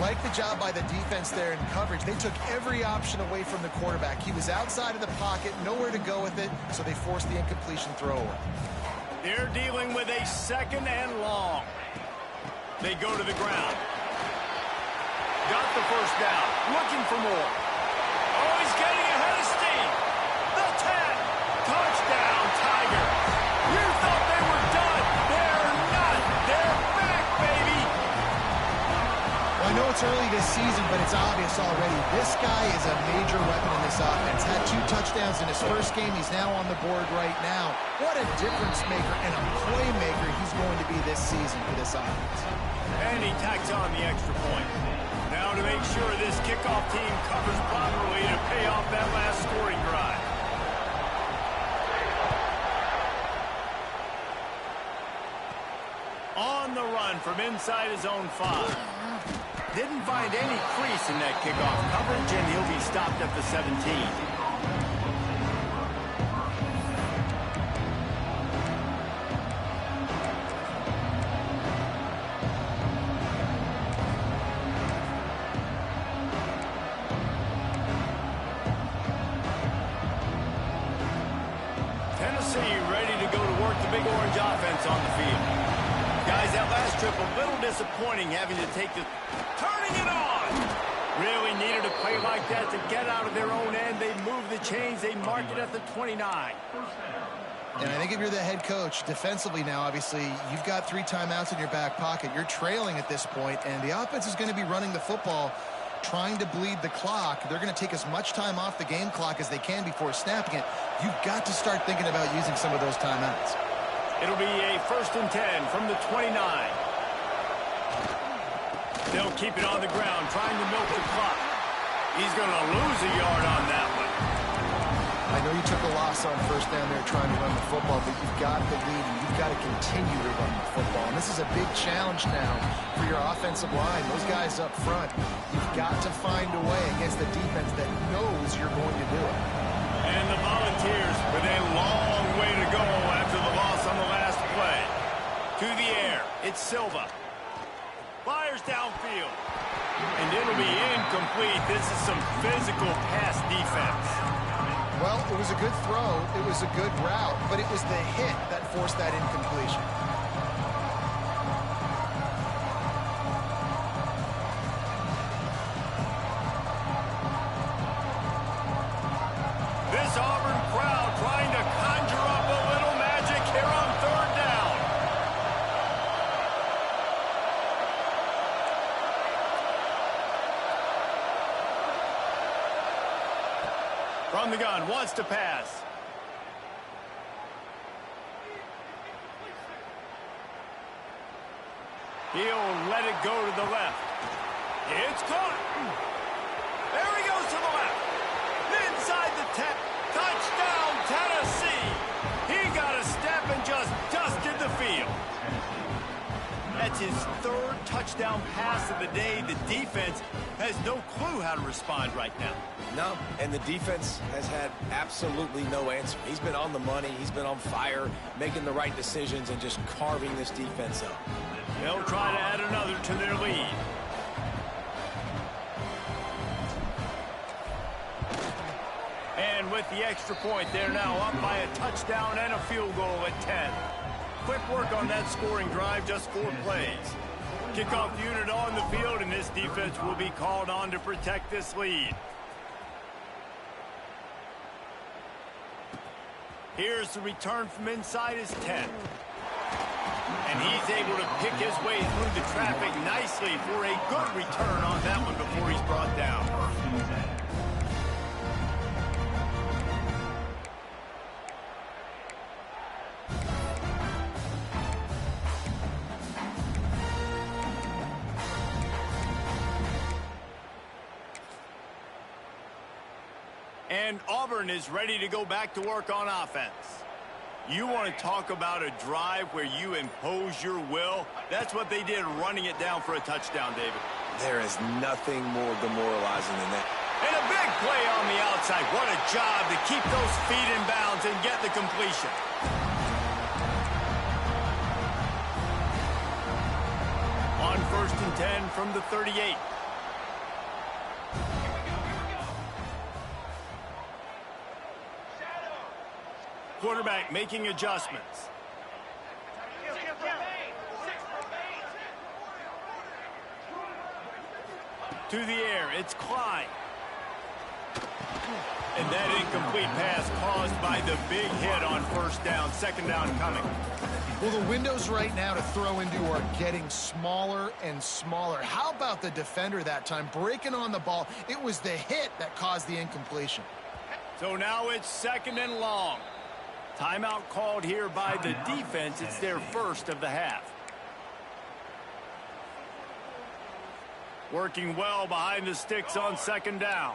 Like the job by the defense there in coverage. They took every option away from the quarterback. He was outside of the pocket, nowhere to go with it, so they forced the incompletion throw away. They're dealing with a second and long. They go to the ground. Got the first down. Looking for more. Oh, he's getting ahead of steam. The 10. Touchdown, Tigers. You thought they were done. They're not. They're back, baby. Well, I know it's early this season, but it's obvious already. This guy is a major weapon in this offense. Had 2 touchdowns in his first game. He's now on the board right now. What a difference maker and a playmaker he's going to be this season for this offense. And he tacks on the extra point. Now to make sure this kickoff team covers properly to pay off that last scoring drive. On the run from inside his own 5. Didn't find any crease in that kickoff coverage, and he'll be stopped at the 17. Ready to go to work the Big Orange offense on the field. Guys, that last trip a little disappointing having to take the... Turning it on! Really needed a play like that to get out of their own end. They moved the chains. They marked it at the 29. And I think if you're the head coach, defensively now, obviously, you've got 3 timeouts in your back pocket. You're trailing at this point, and the offense is going to be running the football, trying to bleed the clock. They're going to take as much time off the game clock as they can before snapping it. You've got to start thinking about using some of those timeouts. It'll be a 1st and 10 from the 29. They'll keep it on the ground, trying to milk the clock. He's going to lose a yard on that one. I know you took a loss on first down there trying to run the football, but you've got the lead, and you've got to continue to run the football. And this is a big challenge now for your offensive line. Those guys up front, you've got to find a way against the defense that knows you're going to do it. And the Volunteers with a long way to go after the loss on the last play. To the air, it's Silva. Fires downfield. And it'll be incomplete. This is some physical pass defense. Well, it was a good throw. It was a good route, but it was the hit that forced that incompletion. This Auburn crowd trying to conjure up a little magic here on third down. From the gun, wants to pass. He'll let it go to the left. It's caught. There he goes to the left. Inside the 10. Touchdown, Tennessee. He got a step and just dusted the field. That's his third touchdown pass of the day. The defense has no clue how to respond right now. No, and the defense has had absolutely no answer. He's been on the money. He's been on fire, making the right decisions and just carving this defense up. They'll try to add another to their lead. And with the extra point, they're now up by a touchdown and a field goal at 10. Quick work on that scoring drive, just 4 plays. Kickoff unit on the field, and this defense will be called on to protect this lead. Here's the return from inside his 10. And he's able to pick his way through the traffic nicely for a good return on that one before he's brought down. And Auburn is ready to go back to work on offense. You want to talk about a drive where you impose your will? That's what they did, running it down for a touchdown, David. There is nothing more demoralizing than that. And a big play on the outside. What a job to keep those feet in bounds and get the completion. On 1st and 10 from the 38. Quarterback making adjustments. To the air, it's Klein. And that incomplete pass caused by the big hit on 1st down, 2nd down coming. Well, the windows right now to throw into are getting smaller and smaller. How about the defender that time breaking on the ball? It was the hit that caused the incompletion. So now it's 2nd and long. Timeout called here by the defense. It's their first of the half. Working well behind the sticks on 2nd down.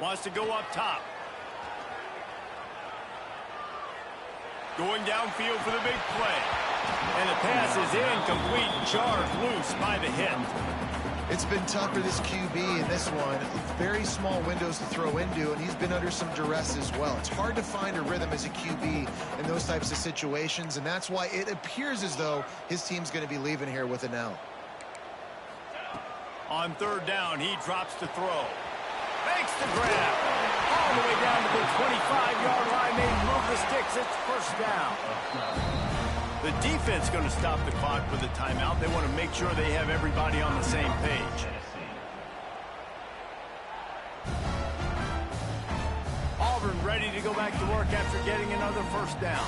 Wants to go up top. Going downfield for the big play. And the pass is incomplete, jarred loose by the hit. It's been tough for this QB in this one. Very small windows to throw into, and he's been under some duress as well. It's hard to find a rhythm as a QB in those types of situations, and that's why it appears as though his team's going to be leaving here with an L. On 3rd down, he drops to throw. Makes the grab. All the way down to the 25-yard line. They move the sticks. It's 1st down. The defense going to stop the clock with a timeout. They want to make sure they have everybody on the same page. Auburn ready to go back to work after getting another 1st down.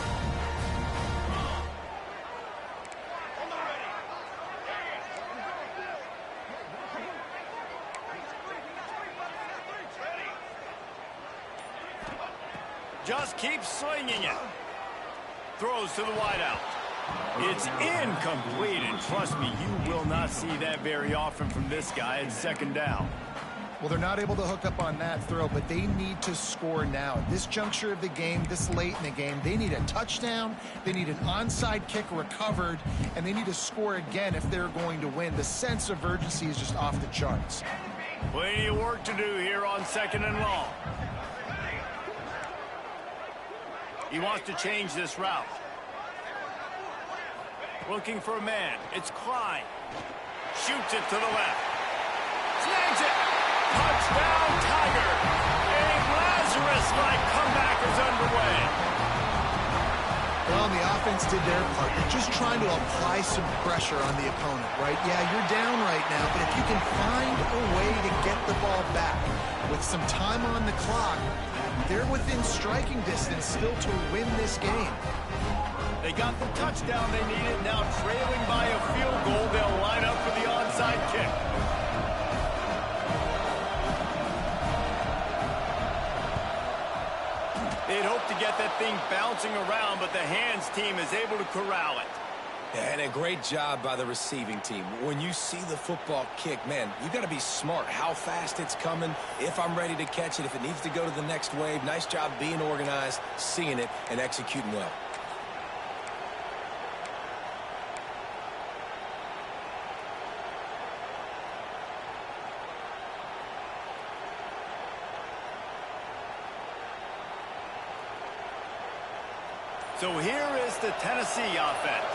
Just keep slinging it. Throws to the wideout. It's incomplete, and trust me, you will not see that very often from this guy at second down. Well, they're not able to hook up on that throw, but they need to score now. At this juncture of the game, this late in the game, they need a touchdown, they need an onside kick recovered, and they need to score again if they're going to win. The sense of urgency is just off the charts. Plenty of work to do here on 2nd and long. He wants to change this route. Looking for a man. It's Klein. Shoots it to the left. Snags it. Touchdown, Tiger. A Lazarus-like comeback is underway. Well, the offense did their part. They're just trying to apply some pressure on the opponent, right? Yeah, you're down right now, but if you can find a way to get the ball back with some time on the clock, they're within striking distance still to win this game. They got the touchdown they needed. Now trailing by a field goal, they'll line up for the onside kick. They'd hoped to get that thing bouncing around, but the hands team is able to corral it. And a great job by the receiving team. When you see the football kick, man, you got to be smart how fast it's coming, if I'm ready to catch it, if it needs to go to the next wave. Nice job being organized, seeing it, and executing well. So here is the Tennessee offense.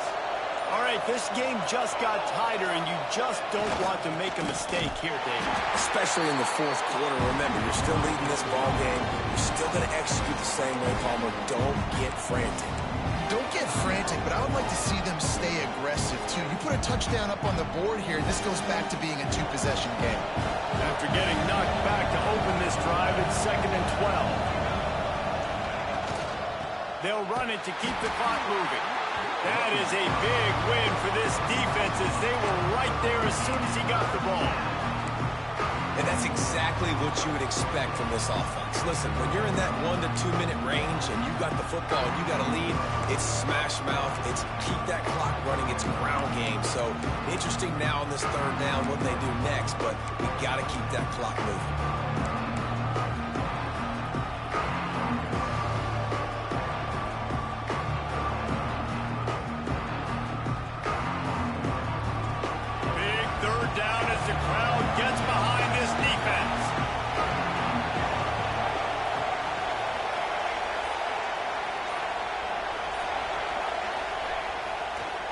All right, this game just got tighter, and you just don't want to make a mistake here, David. Especially in the fourth quarter. Remember, you're still leading this ball game. You're still going to execute the same way, Palmer. Don't get frantic. Don't get frantic, but I would like to see them stay aggressive, too. You put a touchdown up on the board here, and this goes back to being a two-possession game. After getting knocked back to open this drive, it's 2nd and 12. They'll run it to keep the clock moving. That is a big win for this defense as they were right there as soon as he got the ball. And that's exactly what you would expect from this offense. Listen, when you're in that 1 to 2 minute range and you got the football and you got a lead, it's smash mouth, it's keep that clock running, it's ground game. So interesting now on this third down what they do next, but we got to keep that clock moving.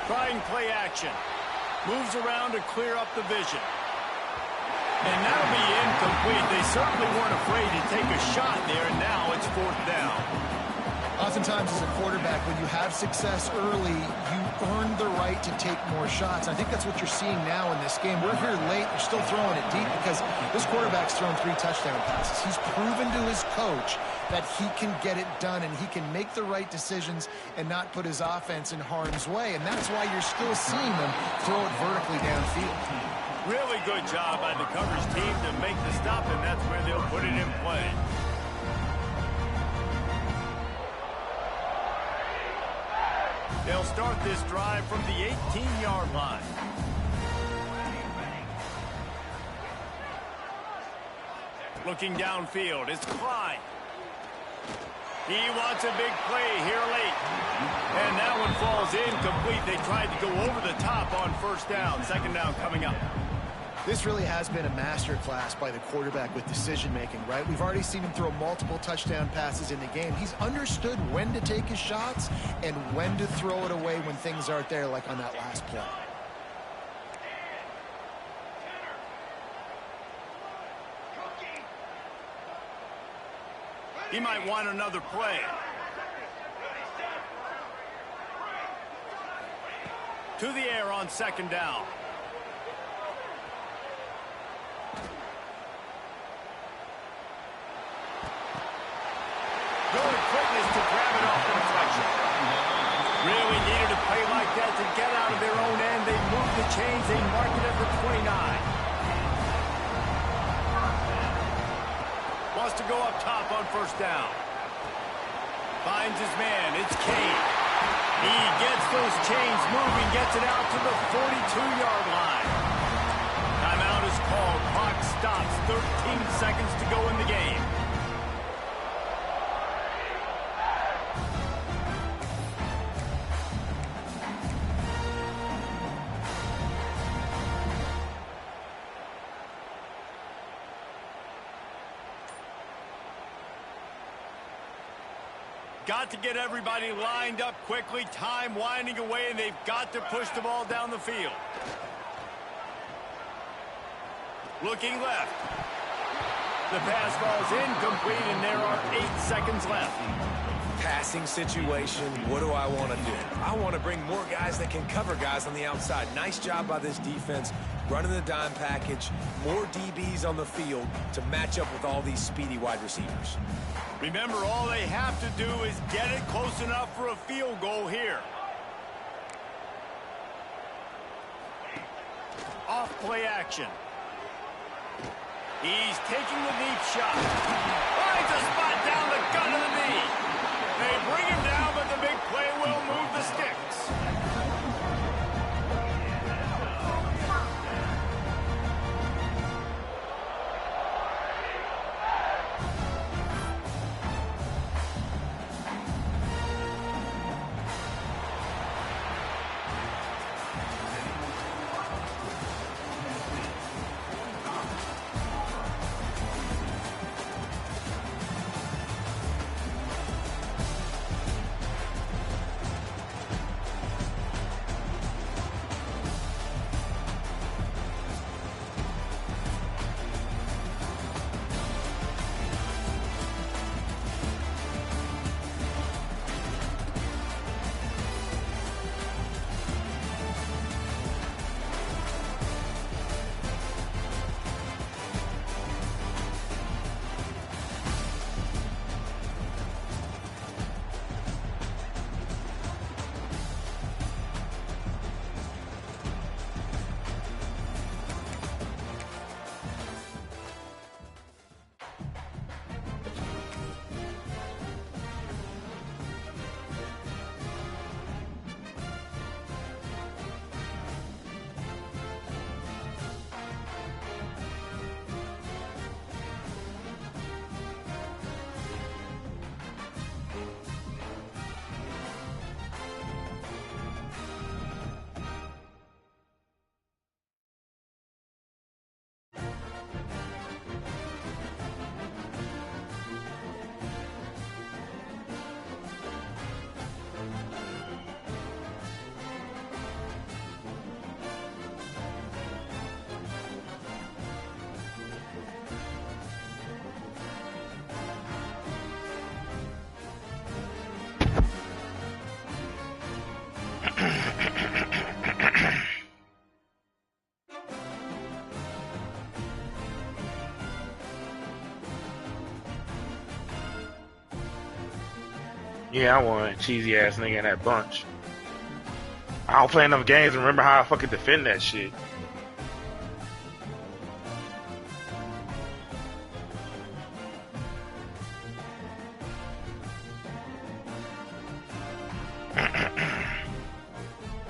Trying play action. Moves around to clear up the vision. And that'll be incomplete. They certainly weren't afraid to take a shot there, and now it's 4th down. Oftentimes as a quarterback, when you have success early, you earn the right to take more shots. I think that's what you're seeing now in this game. We're here late. They're still throwing it deep because this quarterback's thrown 3 touchdown passes. He's proven to his coach that he can get it done and he can make the right decisions and not put his offense in harm's way. And that's why you're still seeing them throw it vertically downfield. Really good job by the coverage team to make the stop, and that's where they'll put it in play. They'll start this drive from the 18-yard line. Looking downfield, it's Klein. He wants a big play here late. And that one falls incomplete. They tried to go over the top on 1st down. 2nd down coming up. This really has been a masterclass by the quarterback with decision-making, right? We've already seen him throw multiple touchdown passes in the game. He's understood when to take his shots and when to throw it away when things aren't there, like on that last play. He might want another play. To the air on 2nd down. Good quickness to grab it off the deflection. Really needed a play like that to get out of their own end. They moved the chains. They mark it at the 29. Wants to go up top on 1st down. Finds his man. It's Kane. He gets those chains moving, gets it out to the 42-yard line. Timeout is called. Clock stops. 13 seconds to go in the game. Got to get everybody lined up quickly. Time winding away, and they've got to push the ball down the field. Looking left. The pass falls incomplete, and there are 8 seconds left. Passing situation, what do I want to do? I want to bring more guys that can cover guys on the outside. Nice job by this defense, running the dime package, more DBs on the field to match up with all these speedy wide receivers. Remember, all they have to do is get it close enough for a field goal here. Off play action. He's taking the deep shot. Finds a spot down the gut of the knee. They bring him down, but the big play will move the sticks. Yeah, I want a cheesy ass nigga in that bunch. I don't play enough games to remember how I fucking defend that shit.